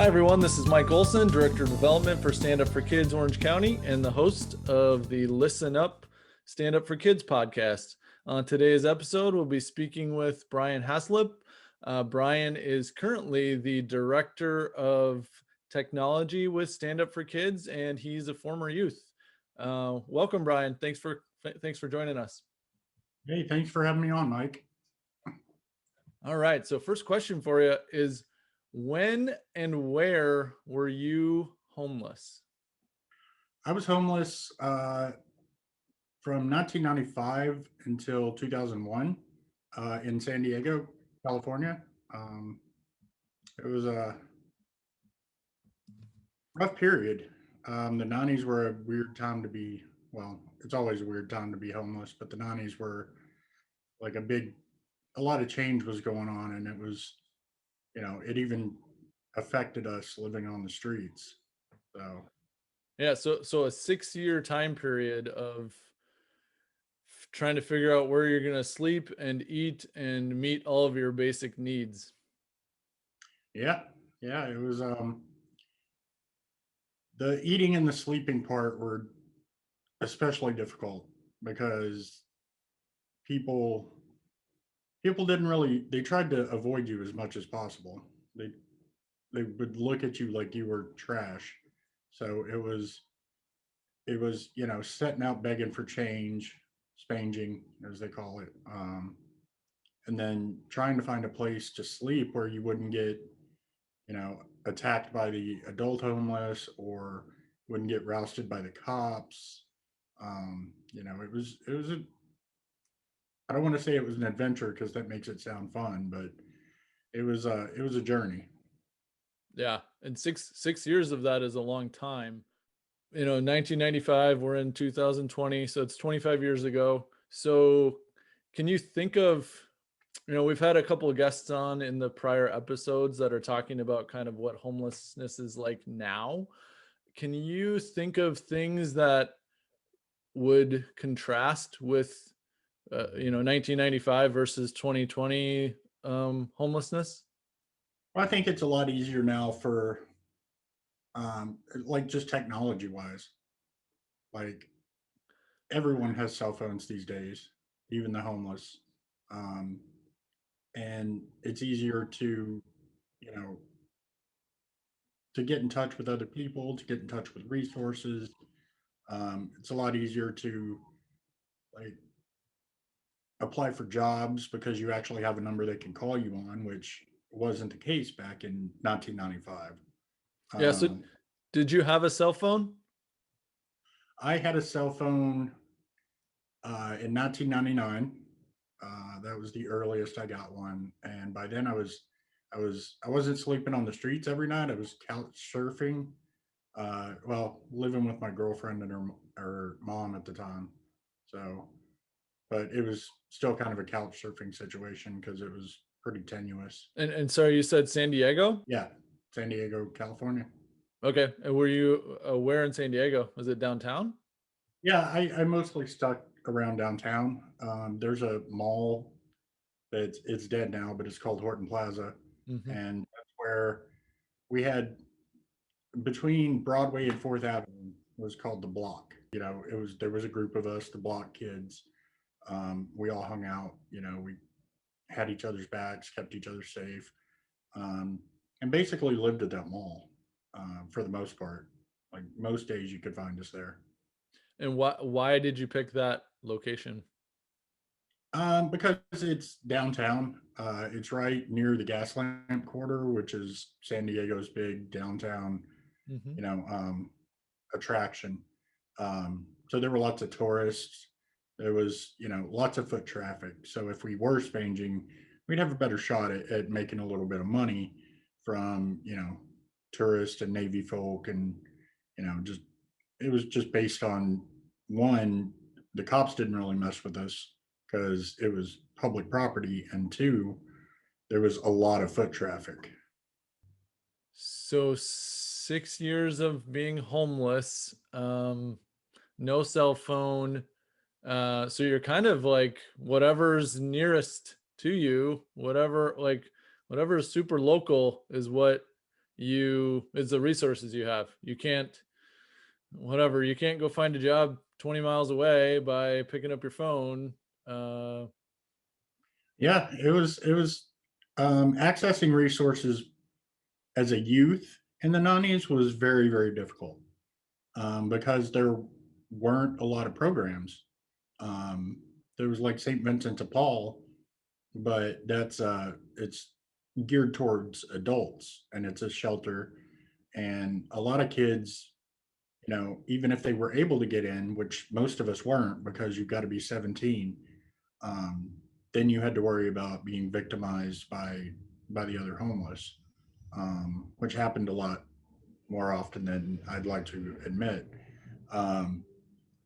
everyone. This is Mike Olson, Director of Development for StandUp for Kids Orange County and the host of the ListenUp StandUp for Kids podcast. On today's episode, we'll be speaking with Brian Haslip. Brian is currently the Director of Technology with StandUp for Kids, and he's a former youth. Welcome, Brian. Thanks for joining us. Hey, thanks for having me on, Mike. All right. So first question for you is, when and where were you homeless? I was homeless from 1995 until 2001 in San Diego, California. It was a rough period. The 90s were a weird time to be, well, it's always a weird time to be homeless, but the 90s were like a lot of change was going on, and it was, it even affected us living on the streets. So yeah, so a 6-year time period of trying to figure out where you're going to sleep and eat and meet all of your basic needs. yeah, it was the eating and the sleeping part were especially difficult because people didn't really, they tried to avoid you as much as possible. They would look at you like you were trash. So it was setting out begging for change, spanging as they call it, and then trying to find a place to sleep where you wouldn't get attacked by the adult homeless or wouldn't get rousted by the cops. It was I don't want to say it was an adventure because that makes it sound fun, but it was a journey. Yeah, and six years of that is a long time. 1995, we're in 2020, so it's 25 years ago. So can you think of, we've had a couple of guests on in the prior episodes that are talking about kind of what homelessness is like now. Can you think of things that would contrast with 1995 versus 2020 homelessness? Well, I think it's a lot easier now for like just technology wise. Like everyone has cell phones these days, even the homeless. Um, and it's easier to, you know, to get in touch with other people, to get in touch with resources. It's a lot easier to like apply for jobs because you actually have a number they can call you on, which wasn't the case back in 1995. Yeah. So did you have a cell phone? I had a cell phone in 1999. That was the earliest I got one, and by then I wasn't sleeping on the streets every night. I was couch surfing. Well, living with my girlfriend and her mom at the time. So, but it was still kind of a couch surfing situation because it was pretty tenuous. And sorry, you said San Diego? Yeah, San Diego, California. Okay. And were you where in San Diego? Was it downtown? Yeah, I mostly stuck around downtown. There's a mall it's dead now, but it's called Horton Plaza, Mm-hmm. and that's where we had between Broadway and Fourth Avenue was called the Block. There was a group of us, the Block kids. We all hung out. We had each other's backs, kept each other safe, and basically lived at that mall for the most part. Like most days, you could find us there. And why did you pick that location? Because it's downtown. It's right near the Gaslamp Quarter, which is San Diego's big downtown, Mm-hmm. attraction. So there were lots of tourists. There was, lots of foot traffic. So if we were spanging, we'd have a better shot at making a little bit of money from, tourists and Navy folk. And, just, it was just based on one, the cops didn't really mess with us because it was public property. And two, there was a lot of foot traffic. So 6 years of being homeless, no cell phone. So you're kind of like whatever's nearest to you, whatever is super local is what it's the resources you have. You can't, whatever, you can't go find a job 20 miles away by picking up your phone. uh Yeah, it was accessing resources as a youth in the 90s was very, very difficult, because there weren't a lot of programs. Um, there was like St. Vincent de Paul, but it's geared towards adults and it's a shelter. And a lot of kids, even if they were able to get in, which most of us weren't because you've got to be 17, um, then you had to worry about being victimized by the other homeless, which happened a lot more often than I'd like to admit. Um,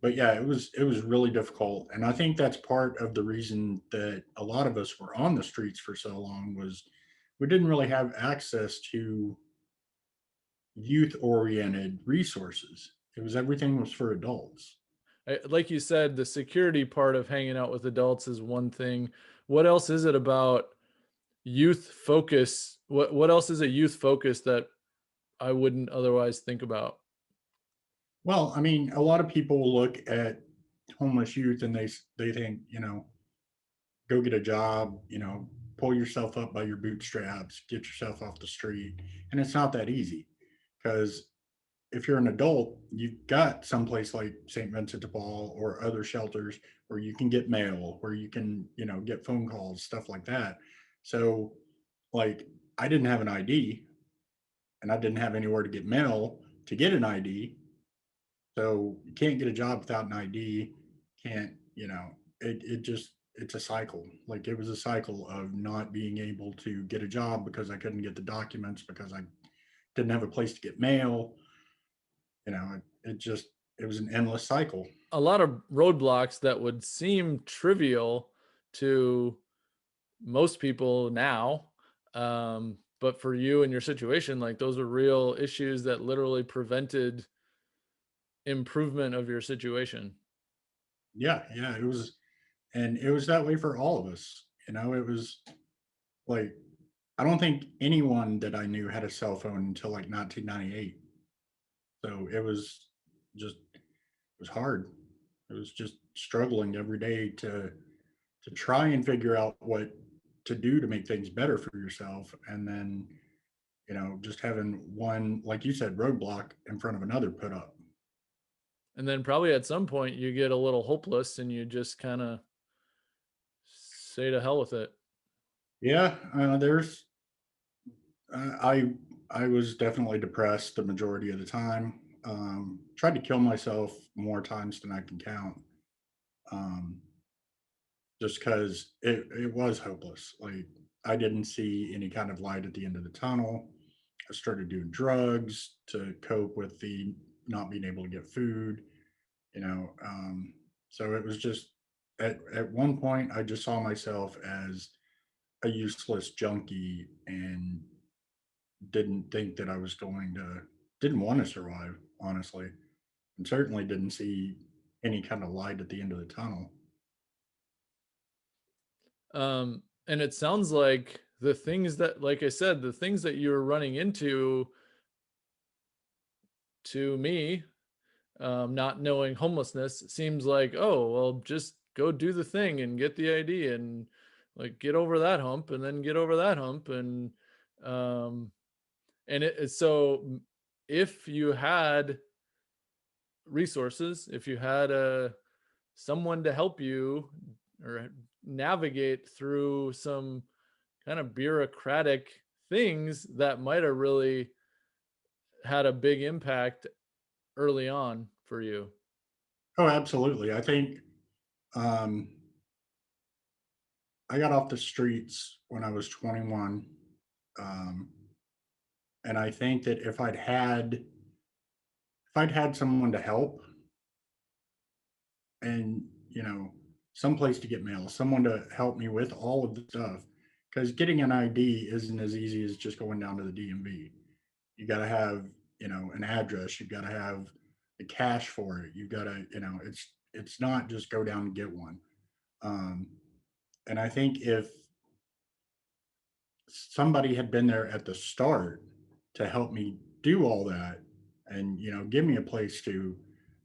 but yeah, it was really difficult, and I think that's part of the reason that a lot of us were on the streets for so long was we didn't really have access to youth oriented resources. It was everything was for adults. like you said, the security part of hanging out with adults is one thing. What else is it about youth focus? What else is a youth focus that I wouldn't otherwise think about? Well, I mean, a lot of people will look at homeless youth and they think, go get a job, pull yourself up by your bootstraps, get yourself off the street. And it's not that easy because if you're an adult, you've got someplace like St. Vincent de Paul or other shelters where you can get mail, where you can, get phone calls, stuff like that. So, like, I didn't have an ID and I didn't have anywhere to get mail to get an ID. So you can't get a job without an ID. Can't, it just, it's a cycle. Like it was a cycle of not being able to get a job because I couldn't get the documents because I didn't have a place to get mail. It just, it was an endless cycle. A lot of roadblocks that would seem trivial to most people now, but for you and your situation, like those are real issues that literally prevented improvement of your situation. Yeah. Yeah. And it was that way for all of us. It was like, I don't think anyone that I knew had a cell phone until like 1998. So it was just, it was hard. It was just struggling every day to try and figure out what to do to make things better for yourself, and then just having one, like you said, roadblock in front of another put up. And then probably at some point you get a little hopeless and you just kind of say to hell with it. Yeah, there's I was definitely depressed the majority of the time. Tried to kill myself more times than I can count. Um, just because it was hopeless. Like I didn't see any kind of light at the end of the tunnel. I started doing drugs to cope with the not being able to get food, you know. So it was just at one point I just saw myself as a useless junkie and didn't think that I was going to didn't want to survive, honestly, and certainly didn't see any kind of light at the end of the tunnel. And it sounds like the things that, like I said, the things that you're running into, to me, not knowing homelessness, seems like, oh, well, just go do the thing and get the ID and like get over that hump and then get over that hump. Um, if you had resources, if you had someone to help you or navigate through some kind of bureaucratic things that might have really had a big impact early on for you. Oh, absolutely. I think um, I got off the streets when I was 21, um, and I think that if I'd had someone to help and some place to get mail, someone to help me with all of the stuff, because getting an ID isn't as easy as just going down to the DMV. You got to have an address. You got to have the cash for it. You got to it's not just go down and get one. Um, and I think if somebody had been there at the start, to help me do all that and, give me a place to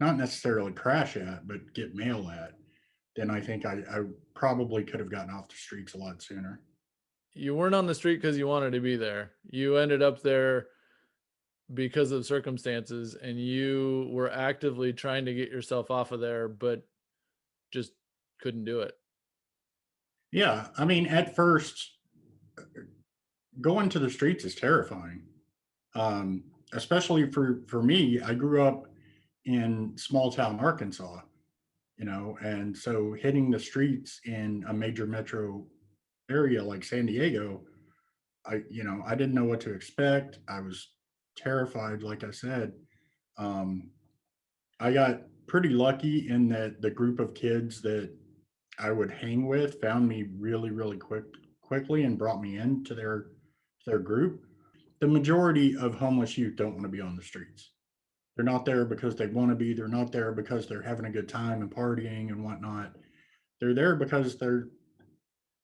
not necessarily crash at, but get mail at, then I think I probably could have gotten off the streets a lot sooner. You weren't on the street because you wanted to be there. You ended up there because of circumstances, and you were actively trying to get yourself off of there, but just couldn't do it. Yeah. I mean, at first, going to the streets is terrifying. Especially for me, I grew up in small town Arkansas, and so hitting the streets in a major metro area like San Diego, I didn't know what to expect. I was terrified, like I said. Um, I got pretty lucky in that the group of kids that I would hang with found me really, really quickly and brought me into their group. The majority of homeless youth don't want to be on the streets. They're not there because they want to be. They're not there because they're having a good time and partying and whatnot. They're there because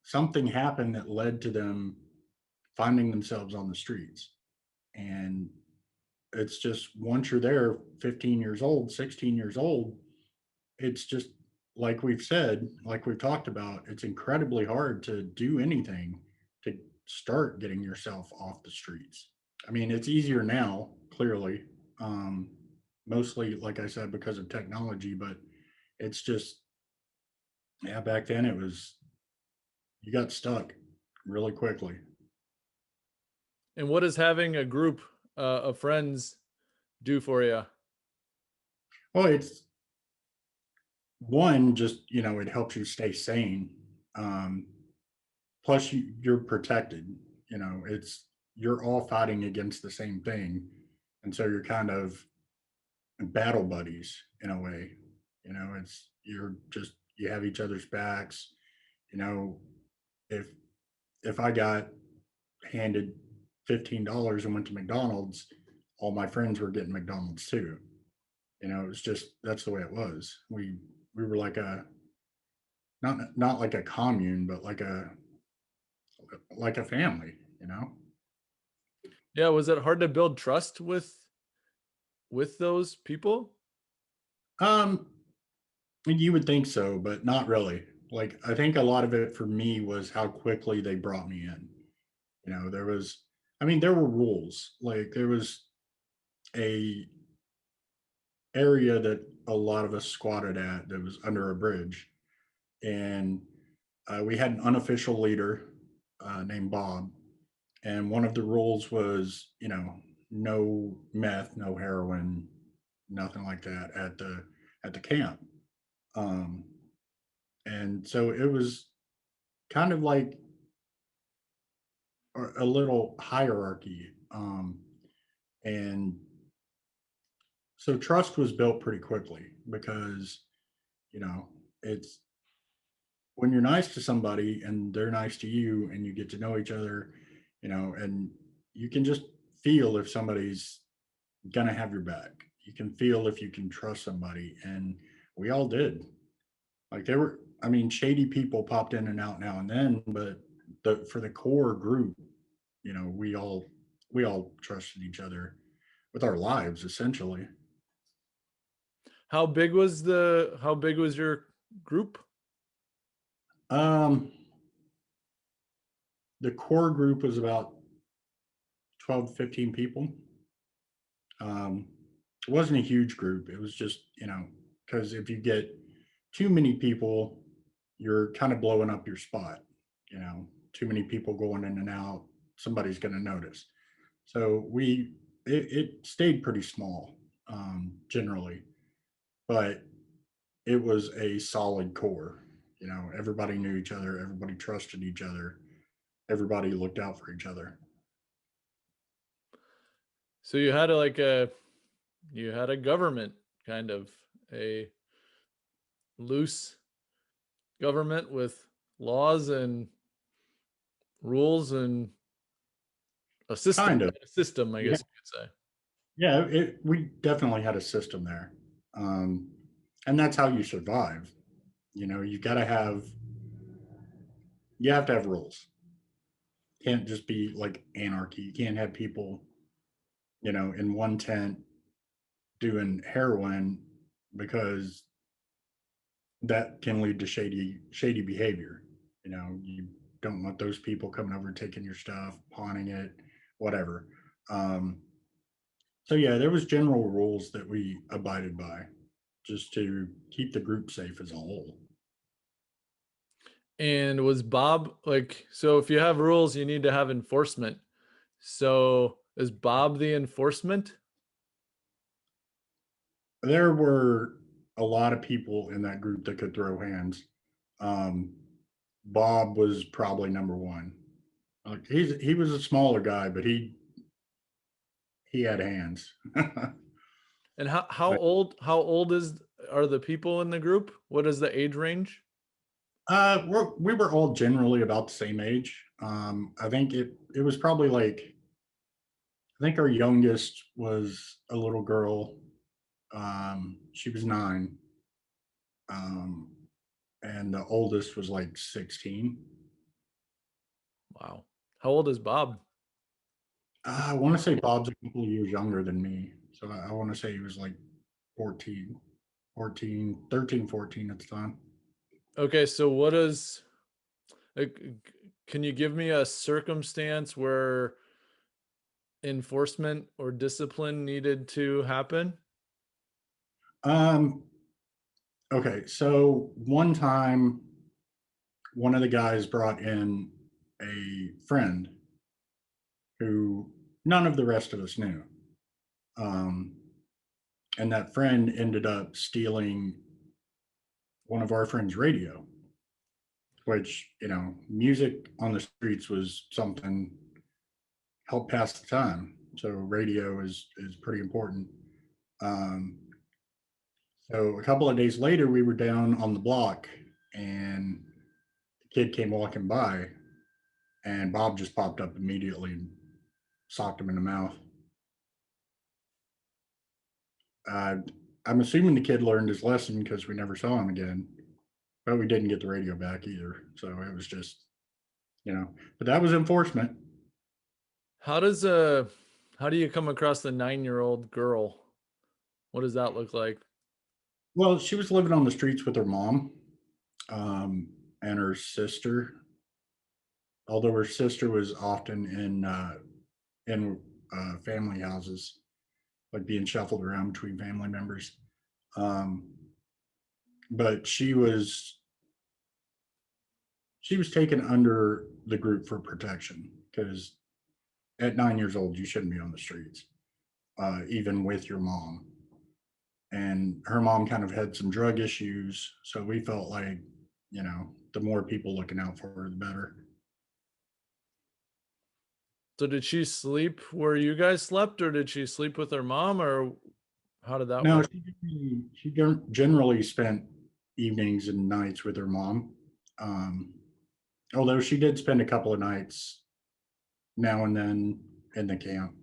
something happened that led to them finding themselves on the streets. And it's just once you're there, 15 years old, 16 years old, it's just like we've said, like we've talked about, it's incredibly hard to do anything to start getting yourself off the streets. I mean, it's easier now, clearly, um, mostly, like I said, because of technology, but it's just, yeah, back then you got stuck really quickly. And what does having a group of friends do for you? Well, it's one, just, it helps you stay sane. Um, Plus, you're protected. You're all fighting against the same thing. And so you're kind of battle buddies in a way. You have each other's backs. You know, if I got handed $15 and went to McDonald's, all my friends were getting McDonald's too. It was just that's the way it was. We were like a not like a commune, but like a family. Yeah, was it hard to build trust with those people? Um, you would think so, but not really. Like I think a lot of it for me was how quickly they brought me in. There was I mean, there were rules. Like there was a area that a lot of us squatted at that was under a bridge. And we had an unofficial leader named Bob. And one of the rules was, no meth, no heroin, nothing like that at the camp. Um, and so it was kind of like a little hierarchy. And so trust was built pretty quickly because, you know, it's when you're nice to somebody and they're nice to you and you get to know each other, and you can just feel if somebody's gonna have your back. You can feel if you can trust somebody. And we all did. Like I mean, shady people popped in and out now and then, but for the core group, we all trusted each other with our lives essentially. How big was your group? Um, the core group was about 12 to 15 people. Um, it wasn't a huge group. It was just, because if you get too many people, you're kind of blowing up your spot. Too many people going in and out, somebody's going to notice. So it stayed pretty small, generally, but it was a solid core. Everybody knew each other, everybody trusted each other, everybody looked out for each other. So you had a government, kind of a loose government with laws and rules and Kind of. a system, I Yeah. guess you could say. Yeah, we definitely had a system there. Um, and that's how you survive. You got to you have to have rules. Can't just be like anarchy. You can't have people, in one tent doing heroin, because that can lead to shady behavior. You don't want those people coming over, taking your stuff, pawning it, whatever. Um, so yeah, there was general rules that we abided by just to keep the group safe as a whole. And was Bob like, so if you have rules, you need to have enforcement. So is Bob the enforcement? There were a lot of people in that group that could throw hands. Um, Bob was probably number one. Like he was a smaller guy, but he had hands. And how old are the people in the group? What is the age range? We were all generally about the same age. I think it was probably like, I think our youngest was a little girl. She was 9, um, and the oldest was like 16. Wow. How old is Bob? I want to say Bob's a couple of years younger than me, so I want to say he was like 14, 14, 13, 14 at the time. Okay, so what is like, can you give me a circumstance where enforcement or discipline needed to happen? Um, okay, so one time, one of the guys brought in a friend who none of the rest of us knew. Um, and that friend ended up stealing one of our friend's radio, which, music on the streets was something helped pass the time. So radio is pretty important. Um, so a couple of days later, we were down on the block, and the kid came walking by, and Bob just popped up immediately and socked him in the mouth. Uh, I'm assuming the kid learned his lesson because we never saw him again, but we didn't get the radio back either. So it was just, but that was enforcement. How does how do you come across the 9-year-old girl? What does that look like? Well, she was living on the streets with her mom, um, and her sister. Although her sister was often in family houses, like being shuffled around between family members. Um, but she was taken under the group for protection, because at 9 years old you shouldn't be on the streets, even with your mom. And her mom kind of had some drug issues, so we felt like, the more people looking out for her, the better. So did she sleep where you guys slept, or did she sleep with her mom, or how did that No, work? she generally spent evenings and nights with her mom. Um, Although she did spend a couple of nights now and then in the camp.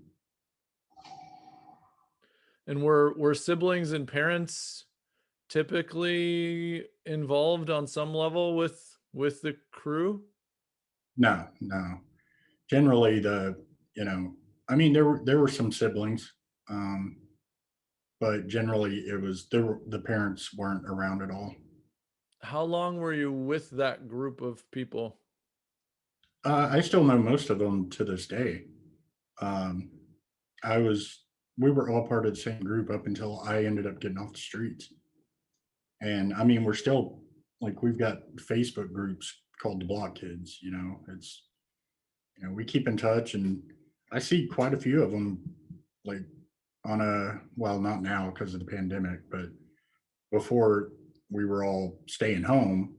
And were siblings and parents typically involved on some level with the crew? No, no. Generally, I mean, there were some siblings, um, but generally the parents weren't around at all. How long were you with that group of people? I still know most of them to this day. Um, I was We were all part of the same group up until I ended up getting off the streets. And I mean, we're still, like, we've got Facebook groups called the Block Kids. It's, we keep in touch, and I see quite a few of them, like, well, not now because of the pandemic, but before we were all staying home,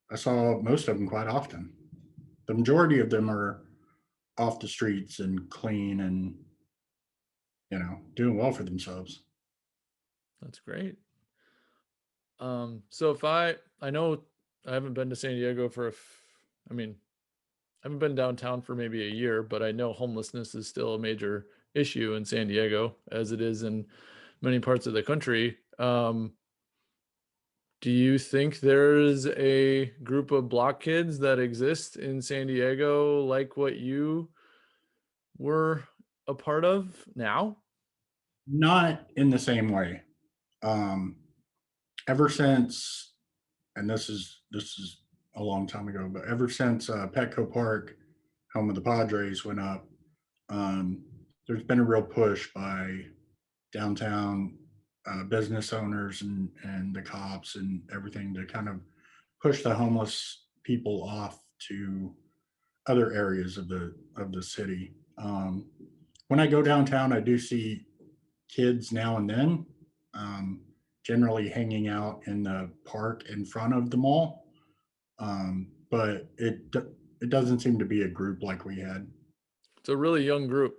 I saw most of them quite often. The majority of them are off the streets and clean and, doing well for themselves. That's great. So if I know I haven't been to San Diego I mean, I haven't been downtown for maybe a year, but I know homelessness is still a major issue in San Diego, as it is in many parts of the country. Do you think there's a group of block kids that exist in San Diego like what you were a part of now? Not in the same way. Um, Ever since, and this is a long time ago, but ever since Petco Park, home of the Padres, went up, um, there's been a real push by downtown business owners and the cops and everything to kind of push the homeless people off to other areas of the city. When I go downtown, I do see kids now and then, um, generally hanging out in the park in front of the mall. But it doesn't seem to be a group like we had. It's a really young group.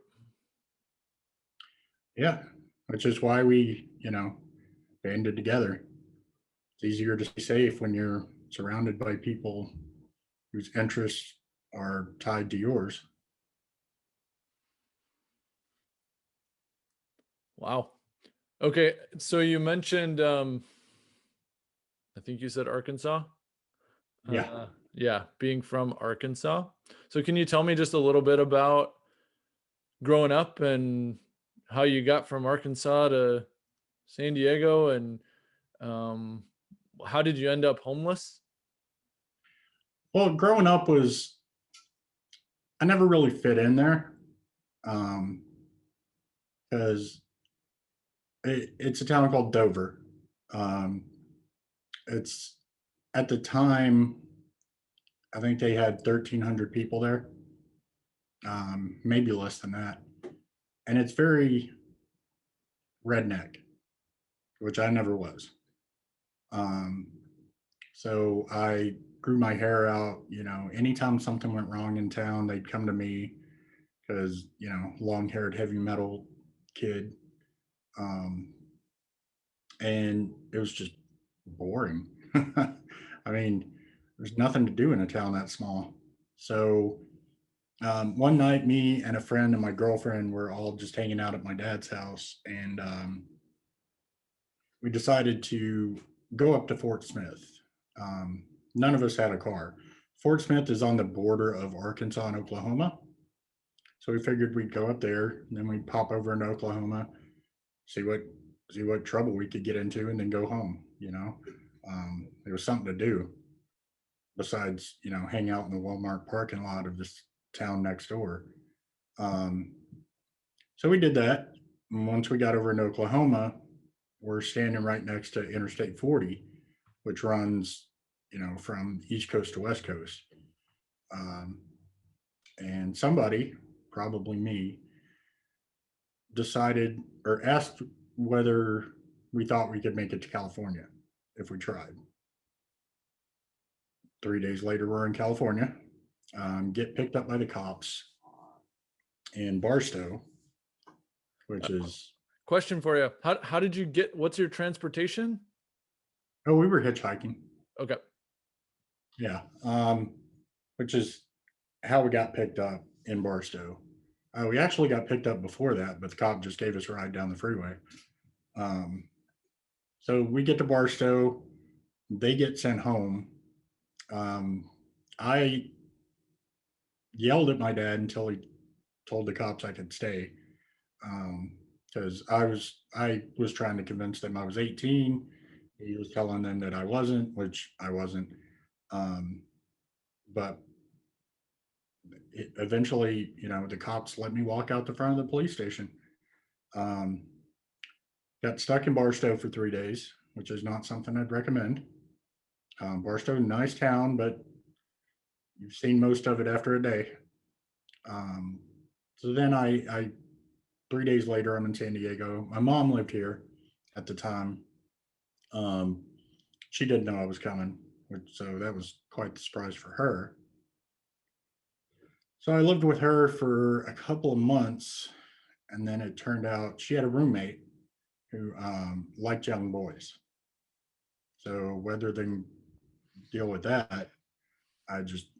Yeah, which is why we, banded together. It's easier to stay safe when you're surrounded by people whose interests are tied to yours. Wow. Okay, so you mentioned, I think you said Arkansas. Yeah. Yeah, being from Arkansas. So can you tell me just a little bit about growing up and how you got from Arkansas to San Diego, and um, how did you end up homeless? Well, growing up was, I never really fit in there, because it's a town called Dover. Um, it's at the time, I think they had 1,300 people there, maybe less than that. And it's very redneck, which I never was. Um, so I grew my hair out. Anytime something went wrong in town, they'd come to me because, long haired heavy metal kid. Um, and it was just boring. I mean, there's nothing to do in a town that small. So one night, me and a friend and my girlfriend were all just hanging out at my dad's house, and we decided to go up to Fort Smith. None of us had a car. Fort Smith is on the border of Arkansas and Oklahoma, so we figured we'd go up there, and then we'd pop over into Oklahoma, see what see what trouble we could get into, and then go home. It was something to do besides hang out in the Walmart parking lot of this town next door. Um, so we did that. And once we got over in Oklahoma, we're standing right next to Interstate 40, which runs, from East Coast to West Coast. Um, and somebody, probably me, decided or asked whether we thought we could make it to California if we tried. 3 days later, we're in California, get picked up by the cops in Barstow, which is, Question for you: how did you get? What's your transportation? oh, we were hitchhiking. Okay. Yeah. Which is how we got picked up in Barstow. We actually got picked up before that, but the cop just gave us a ride down the freeway. Um, so we get to Barstow, they get sent home. Um, I yelled at my dad until he told the cops I could stay, because I was trying to convince them I was 18. He was telling them that I wasn't, which I wasn't. Um, but eventually, the cops let me walk out the front of the police station. Um, got stuck in Barstow for 3 days, which is not something I'd recommend. Barstow, nice town, but you've seen most of it after a day. Um, so then 3 days later, I'm in San Diego. My mom lived here at the time. Um, she didn't know I was coming, so that was quite the surprise for her. So I lived with her for a couple of months, and then it turned out she had a roommate who liked young boys. So rather than deal with that, I just,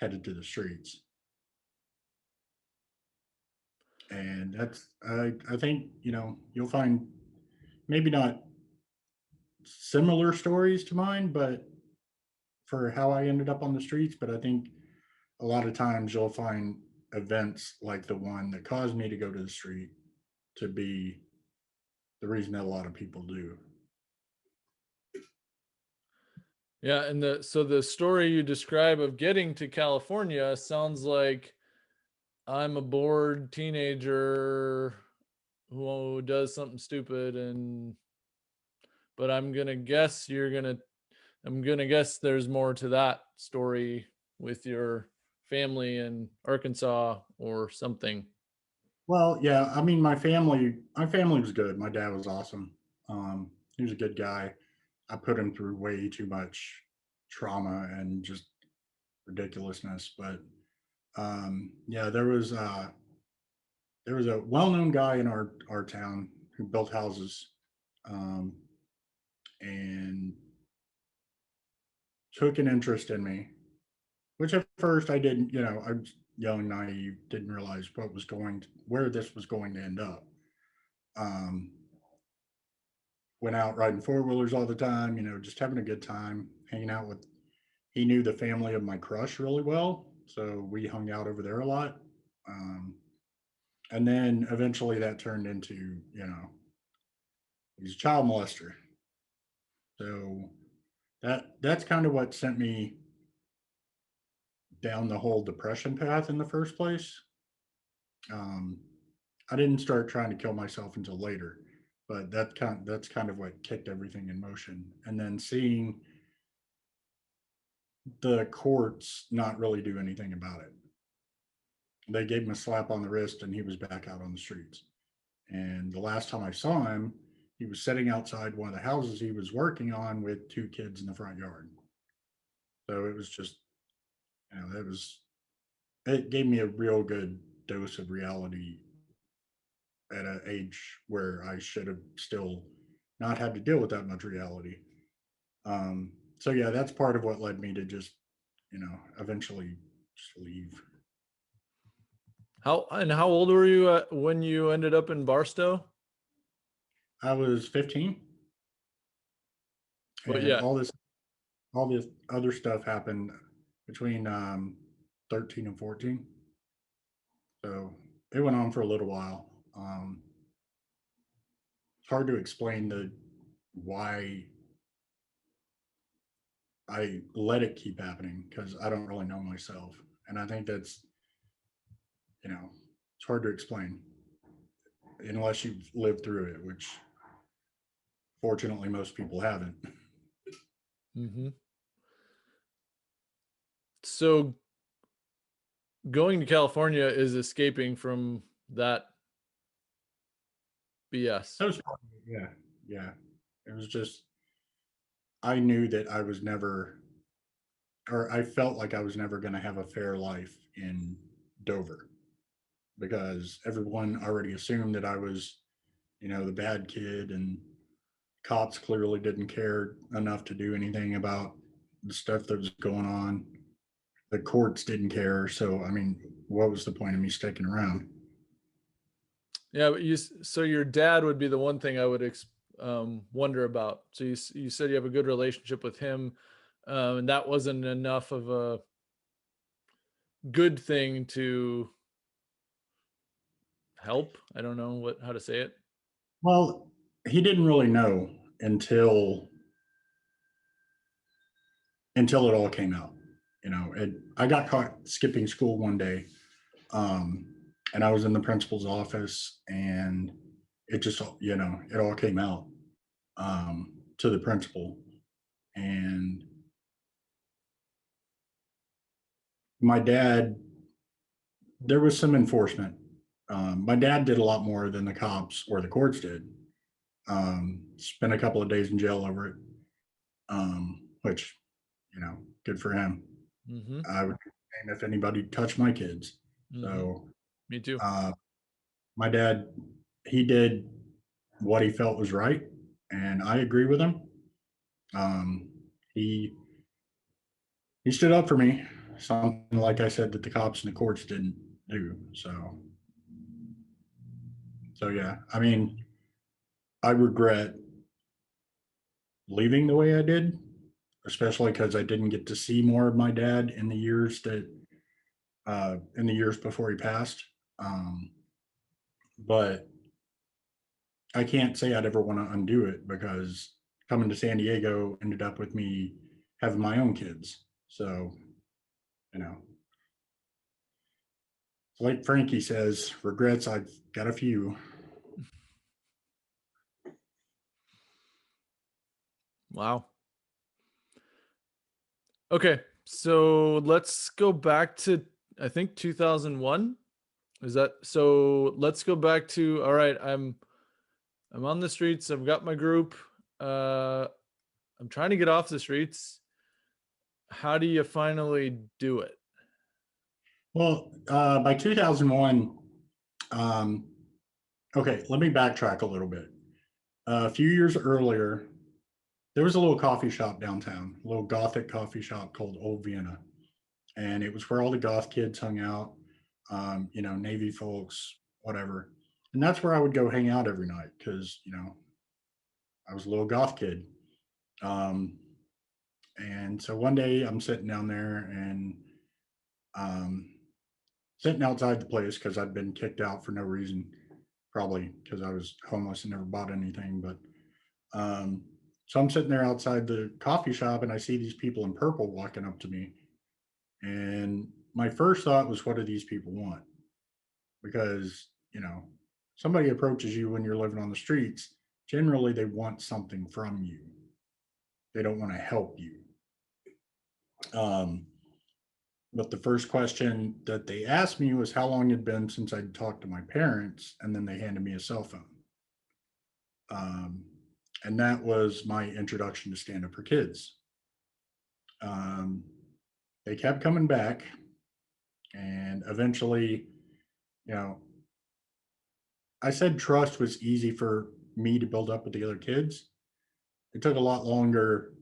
headed to the streets. And I think, you'll find maybe not similar stories to mine, but for how I ended up on the streets, but I think a lot of times you'll find events like the one that caused me to go to the street to be the reason that a lot of people do. Yeah, and the story you describe of getting to California sounds like I'm a bored teenager who does something stupid, and but I'm gonna guess there's more to that story with your family in Arkansas or something. Well, yeah, I mean, my family was good. My dad was awesome. He was a good guy. I put him through way too much trauma and just ridiculousness. But yeah, there was a well-known guy in our town who built houses, um, and took an interest in me, which at first I didn't. I was young, naive, didn't realize where this was going to end up. Um, Went out riding four-wheelers all the time, just having a good time, hanging out with. He knew the family of my crush really well, so we hung out over there a lot. Um, and then eventually that turned into, he's a child molester. So that's kind of what sent me down the whole depression path in the first place. Um, I didn't start trying to kill myself until later, but that's kind of what kicked everything in motion. And then seeing the courts not really do anything about it. They gave him a slap on the wrist and he was back out on the streets. And the last time I saw him, he was sitting outside one of the houses he was working on with two kids in the front yard. So it was just, it gave me a real good dose of reality at an age where I should have still not had to deal with that much reality. So yeah, that's part of what led me to just, eventually just leave. How old were you when you ended up in Barstow? I was 15, But and yeah, all this other stuff happened between 13 and 14. So it went on for a little while. It's hard to explain the why I let it keep happening because I don't really know myself, and I think that's it's hard to explain unless you've lived through it, which fortunately most people haven't. hmm. So going to California is escaping from that BS. That was part of it, yeah, yeah. It was just I knew that I was never, or I felt like I was never going to have a fair life in Dover because everyone already assumed that I was, the bad kid, and cops clearly didn't care enough to do anything about the stuff that was going on. The courts didn't care. So, I mean, what was the point of me sticking around? Yeah, but so your dad would be the one thing I would wonder about. So you said you have a good relationship with him, and that wasn't enough of a good thing to help. I don't know how to say it. Well, he didn't really know until it all came out. I got caught skipping school one day, um, and I was in the principal's office, and it just, it all came out to the principal, and my dad. There was some enforcement. My dad did a lot more than the cops or the courts did. Spent a couple of days in jail over it, which, good for him. Mm-hmm. I would be ashamed if anybody touched my kids. Mm-hmm. So Me too. uh, my dad, he did what he felt was right, and I agree with him. Um, he he stood up for me, something like I said that the cops and the courts didn't do. So yeah, I mean, I regret leaving the way I did, especially because I didn't get to see more of my dad in the years before he passed. Um, but I can't say I'd ever want to undo it because coming to San Diego ended up with me having my own kids. So, you know, like Frankie says, regrets, I've got a few. Wow. Okay, so let's go back to, I think, 2001. Is that so? Let's go back to, all right, I'm on the streets. I've got my group. Uh I'm trying to get off the streets. How do you finally do it? Well, by 2001, um, okay, let me backtrack a little bit. A few years earlier, there was a little coffee shop downtown, a little gothic coffee shop called Old Vienna. And it was where all the goth kids hung out, Navy folks, whatever. And that's where I would go hang out every night because, I was a little goth kid. Um, and so one day I'm sitting down there and um, sitting outside the place because I'd been kicked out for no reason, probably because I was homeless and never bought anything. But um, so I'm sitting there outside the coffee shop and I see these people in purple walking up to me. And my first thought was, what do these people want? Because, somebody approaches you when you're living on the streets, generally they want something from you. They don't want to help you. Um, but the first question that they asked me was how long it had been since I'd talked to my parents, and then they handed me a cell phone. Um, and that was my introduction to Stand Up for Kids. Um, they kept coming back, and eventually, you know, I said trust was easy for me to build up with the other kids. It took a lot longer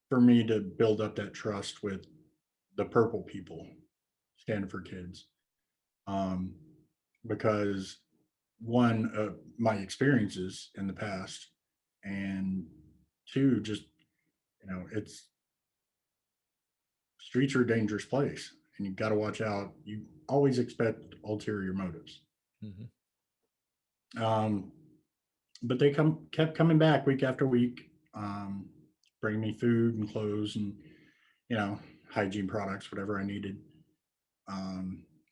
for me to build up that trust with the purple people, Stand for Kids, um, because one, my experiences in the past, and two, just it's streets are a dangerous place, and you got to watch out. You always expect ulterior motives. Mhm. Um, but they kept coming back week after week, um, bringing me food and clothes and you know hygiene products, whatever I needed.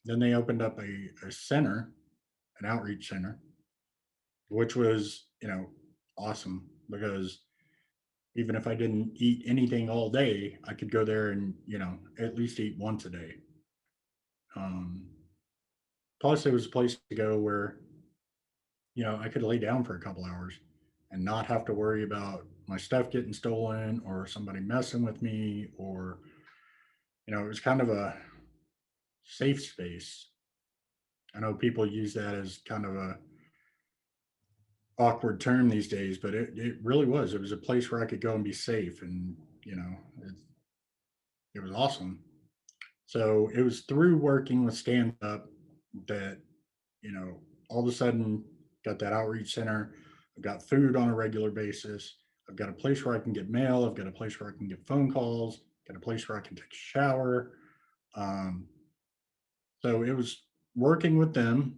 Then they opened up a center, an outreach center, which was, awesome because even if I didn't eat anything all day, I could go there and, at least eat once a day. Um, Plus, it was a place to go where, I could lay down for a couple hours and not have to worry about my stuff getting stolen or somebody messing with me or, it was kind of a safe space. I know people use that as kind of a awkward term these days, but it really was. It was a place where I could go and be safe, and it was awesome. So it was through working with Stand Up that all of a sudden got that outreach center. I've got food on a regular basis. I've got a place where I can get mail. I've got a place where I can get phone calls. Got a place where I can take a shower. Um, so it was working with them,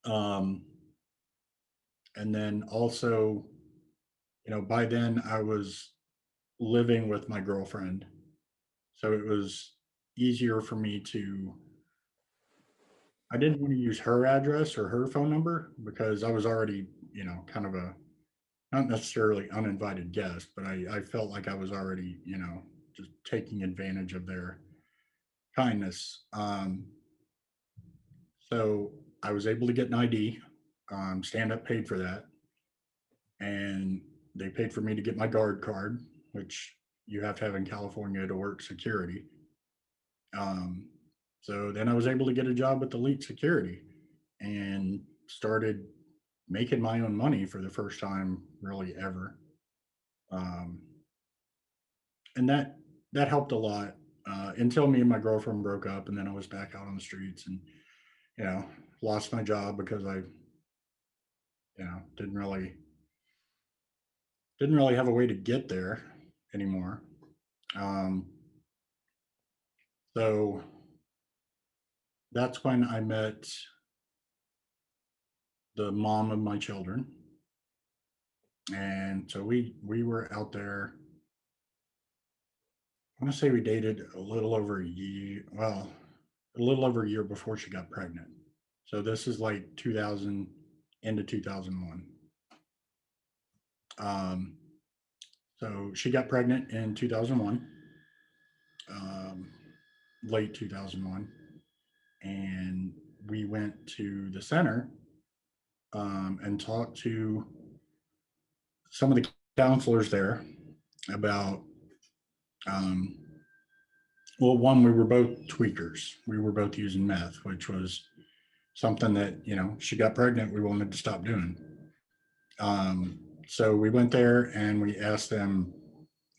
um, and then also, by then I was living with my girlfriend. So it was easier for me to, I didn't want to use her address or her phone number because I was already, kind of a, not necessarily uninvited guest, but I felt like I was already, just taking advantage of their kindness. So I was able to get an ID. Stand Up paid for that. And they paid for me to get my guard card, which you have to have in California to work security. Um, so then I was able to get a job with Elite Security and started making my own money for the first time, really ever. Um, and that helped a lot until me and my girlfriend broke up, and then I was back out on the streets and you know lost my job because I didn't really have a way to get there anymore. Um, so that's when I met the mom of my children. And so we were out there. I want to say we dated a little over a year. Well, a little over a year before she got pregnant. So this is like 2000 into 2001. Um, so she got pregnant in 2001, um, late 2001, and we went to the center and talked to some of the counselors there about um, well, one, we were both tweakers. We were both using meth, which was something that, she got pregnant, we wanted to stop doing. So we went there and we asked them,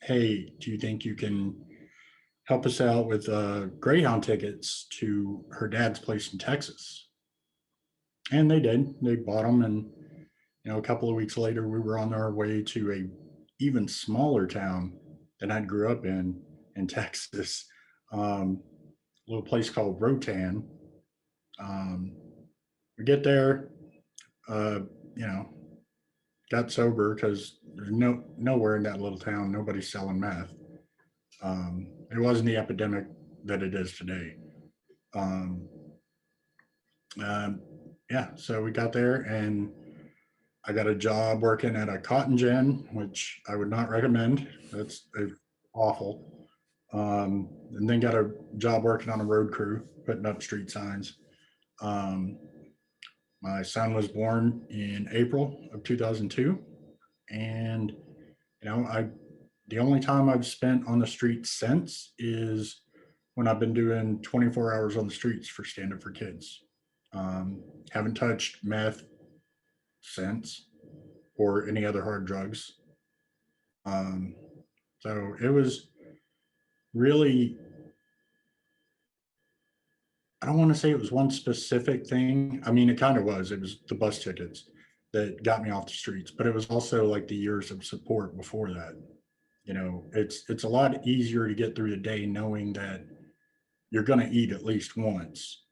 hey, do you think you can help us out with Greyhound tickets to her dad's place in Texas? And they did. They bought them. And, a couple of weeks later, we were on our way to a even smaller town that I grew up in Texas, a little place called Rotan. Um, we get there, uh, you know, got sober because there's nowhere in that little town, nobody's selling meth. It wasn't the epidemic that it is today. Um, um, yeah, so we got there and I got a job working at a cotton gin, which I would not recommend. That's awful. And then got a job working on a road crew, putting up street signs. Um, my son was born in April of 2002, and I the only time I've spent on the streets since is when I've been doing 24 hours on the streets for Stand Up for Kids. Haven't touched meth since or any other hard drugs. Um, so it was really, I don't want to say it was one specific thing. I mean, it kind of was. It was the bus tickets that got me off the streets, but it was also like the years of support before that. It's a lot easier to get through the day knowing that you're going to eat at least once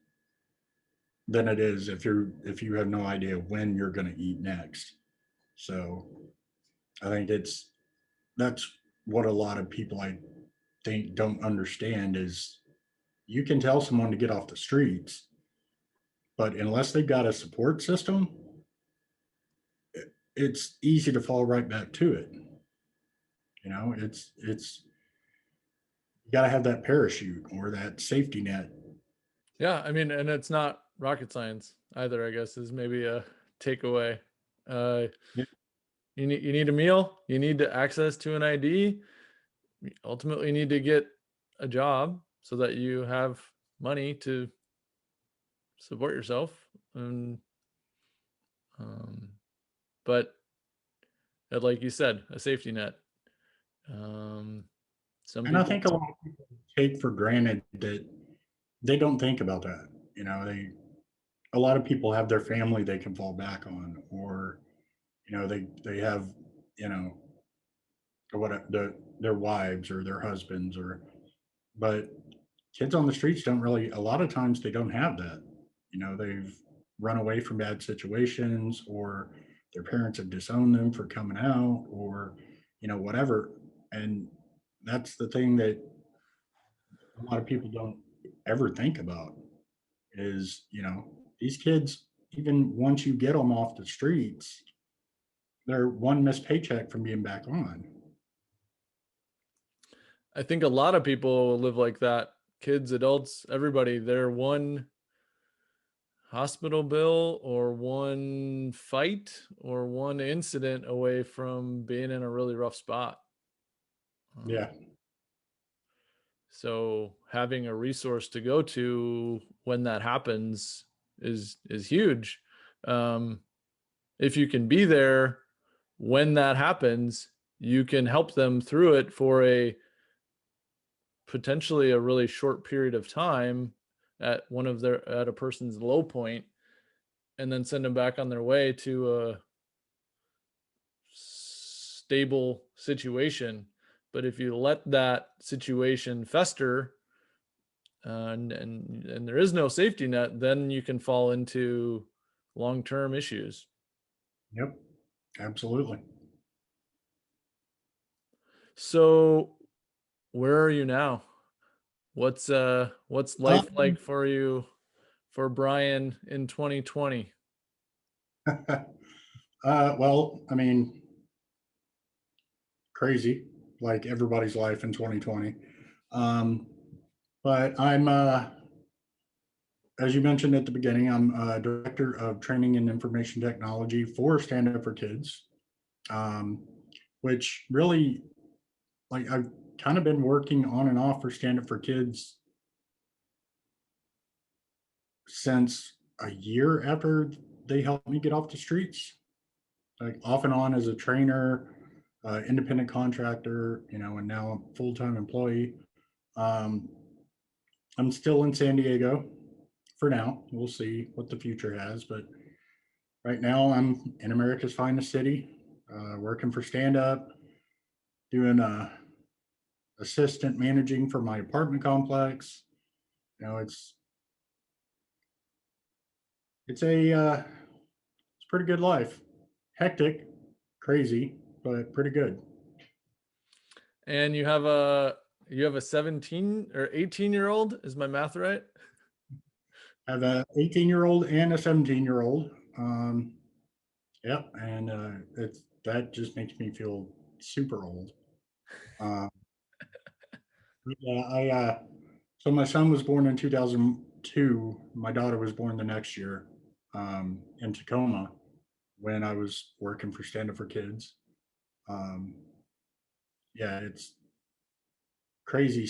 than it is if you have no idea when you're going to eat next. So I think that's what a lot of people I think don't understand is you can tell someone to get off the streets, but unless they've got a support system, it's easy to fall right back to it. It's you got to have that parachute or that safety net. Yeah, I mean, and it's not rocket science either, I guess, is maybe a takeaway. Uh, Yeah. you need a meal, you need to access to an ID, ultimately you need to get a job so that you have money to support yourself. And um, but like you said, a safety net. Um, some And I people, think a lot of people take for granted that they don't think about that. A lot of people have their family they can fall back on, or they have you know what their wives or their husbands, but kids on the streets don't really. A lot of times they don't have that. They've run away from bad situations, or their parents have disowned them for coming out, or whatever. And that's the thing that a lot of people don't ever think about is these kids, even once you get them off the streets, they're one missed paycheck from being back on. I think a lot of people live like that. Kids, adults, everybody, they're one hospital bill or one fight or one incident away from being in a really rough spot. Yeah. So having a resource to go to when that happens is huge. Um, if you can be there when that happens, you can help them through it for a potentially a really short period of time at a person's low point, and then send them back on their way to a stable situation. But if you let that situation fester, and there is no safety net, then you can fall into long-term issues. Yep, absolutely. So where are you now? What's life Um, like for you, for Brian in 2020? well, I mean, crazy, like everybody's life in 2020. Um, but I'm, as you mentioned at the beginning, I'm director of training and information technology for StandUp for Kids, um, which really, like, I've kind of been working on and off for StandUp for Kids since a year after they helped me get off the streets, like off and on as a trainer, independent contractor, and now I'm full-time employee. Um, I'm still in San Diego for now. We'll see what the future has, but right now I'm in America's finest city, working for StandUp, doing assistant managing for my apartment complex. It's a it's a pretty good life. Hectic, crazy, but pretty good. And you have a 17 or 18-year-old, is my math right? I have a 18-year-old and a 17-year-old. Yep, and that just makes me feel super old. Uh, yeah, so my son was born in 2002. My daughter was born the next year, in Tacoma when I was working for Stand Up for Kids. Um, yeah, it's crazy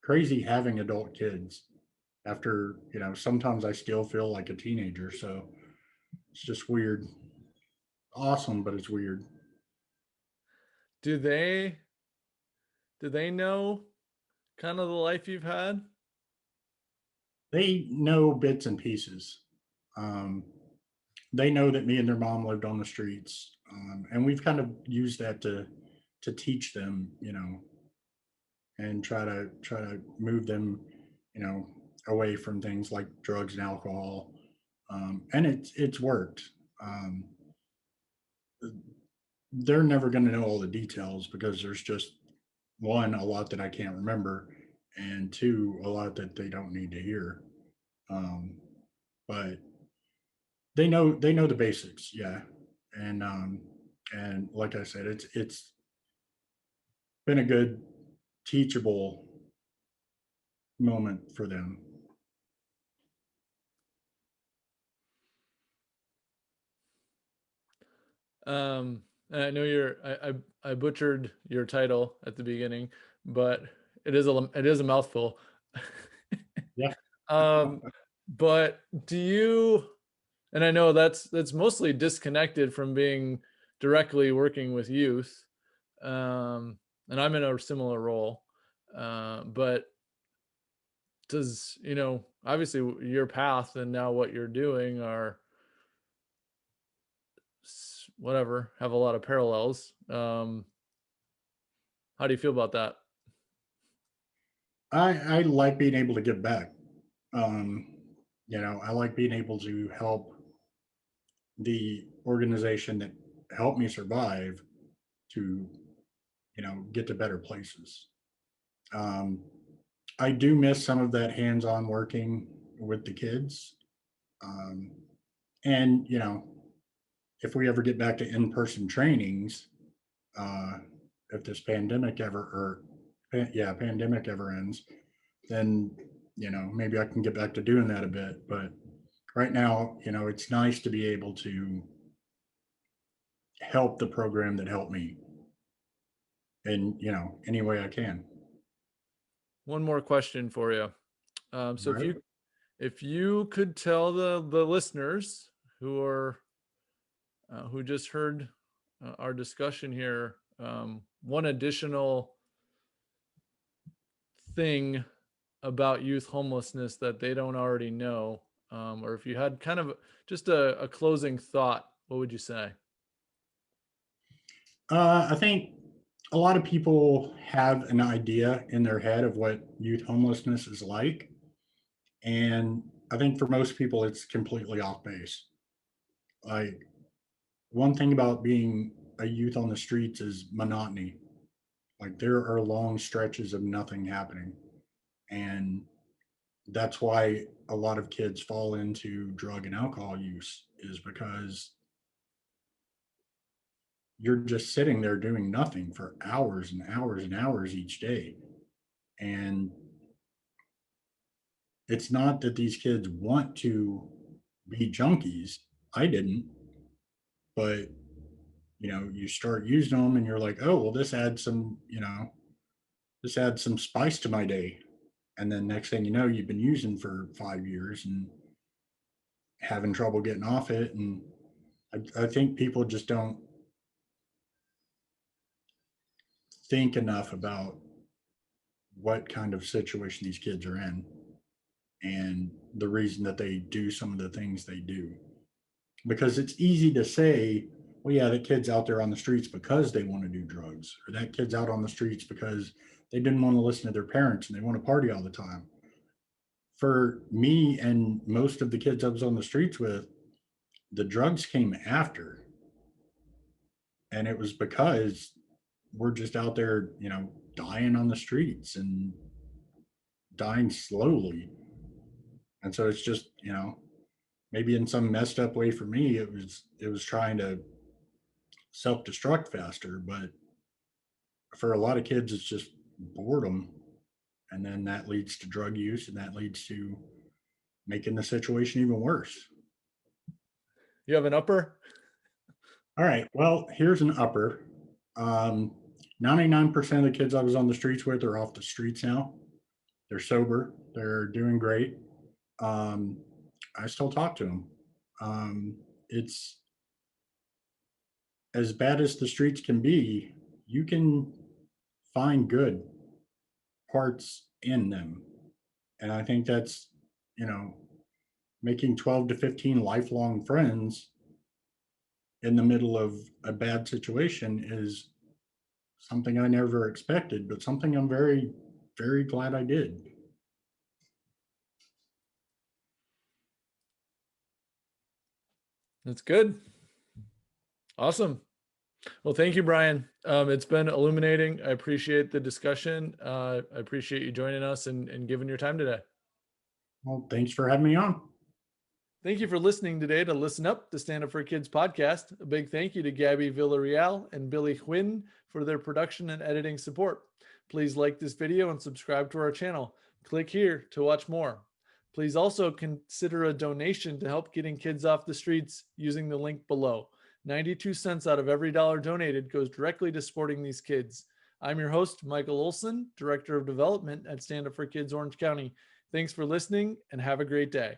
crazy having adult kids after, sometimes I still feel like a teenager. So it's just weird. Awesome, but it's weird. Do they do they know kind of the life you've had? They know bits and pieces. Um, they know that me and their mom lived on the streets, and we've kind of used that to teach them, and try to move them, you know, away from things like drugs and alcohol. And it's worked. Um, they're never going to know all the details because there's just one, a lot that I can't remember, and two, a lot that they don't need to hear. Um, but they know the basics, yeah. And like I said, it's been a good teachable moment for them. And I know I butchered your title at the beginning, but it is a mouthful. Yeah. um, but do you, and I know that's mostly disconnected from being directly working with youth. And I'm in a similar role. But does, obviously your path and now what you're doing are whatever, have a lot of parallels. How do you feel about that? I like being able to give back. Um, I like being able to help the organization that helped me survive to, get to better places. Um, I do miss some of that hands-on working with the kids. Um, and, if we ever get back to in-person trainings, uh, if this pandemic ever, yeah, pandemic ever ends, then, maybe I can get back to doing that a bit. But right now, it's nice to be able to help the program that helped me in, any way I can. One more question for you. So Right. if you could tell the listeners who are who just heard our discussion here, one additional thing about youth homelessness that they don't already know, or if you had kind of just a closing thought, what would you say? I think a lot of people have an idea in their head of what youth homelessness is like. And I think for most people, it's completely off base. Like, one thing about being a youth on the streets is monotony. Like, there are long stretches of nothing happening. And that's why a lot of kids fall into drug and alcohol use, is because you're just sitting there doing nothing for hours and hours and hours each day. And it's not that these kids want to be junkies. I didn't, but you start using them and you're like, oh, well, this adds some spice to my day. And then next thing you know, you've been using for 5 years and having trouble getting off it. And I think people just don't think enough about what kind of situation these kids are in and the reason that they do some of the things they do. Because it's easy to say, well, yeah, that kid's out there on the streets because they want to do drugs, or that kid's out on the streets because they didn't want to listen to their parents and they want to party all the time. For me and most of the kids I was on the streets with, the drugs came after. And it was because we're just out there, dying on the streets and dying slowly. And so it's just, maybe in some messed up way for me, it was trying to self-destruct faster, but for a lot of kids it's just boredom, and then that leads to drug use, and that leads to making the situation even worse. You have an upper? All right, well, here's an upper. 99% of the kids I was on the streets with are off the streets now. They're sober, they're doing great. I still talk to them. It's as bad as the streets can be, you can find good parts in them. And I think that's, you know, making 12 to 15 lifelong friends in the middle of a bad situation is something I never expected, but something I'm very, very glad I did. That's good. Awesome. Well, thank you, Brian. It's been illuminating. I appreciate the discussion. I appreciate you joining us and giving your time today. Well, thanks for having me on. Thank you for listening today to Listen Up, the Stand Up for Kids podcast. A big thank you to Gabby Villarreal and Billy Huynh for their production and editing support. Please like this video and subscribe to our channel. Click here to watch more. Please also consider a donation to help getting kids off the streets using the link below. 92 cents out of every dollar donated goes directly to supporting these kids. I'm your host, Michael Olson, Director of Development at Stand Up for Kids Orange County. Thanks for listening and have a great day.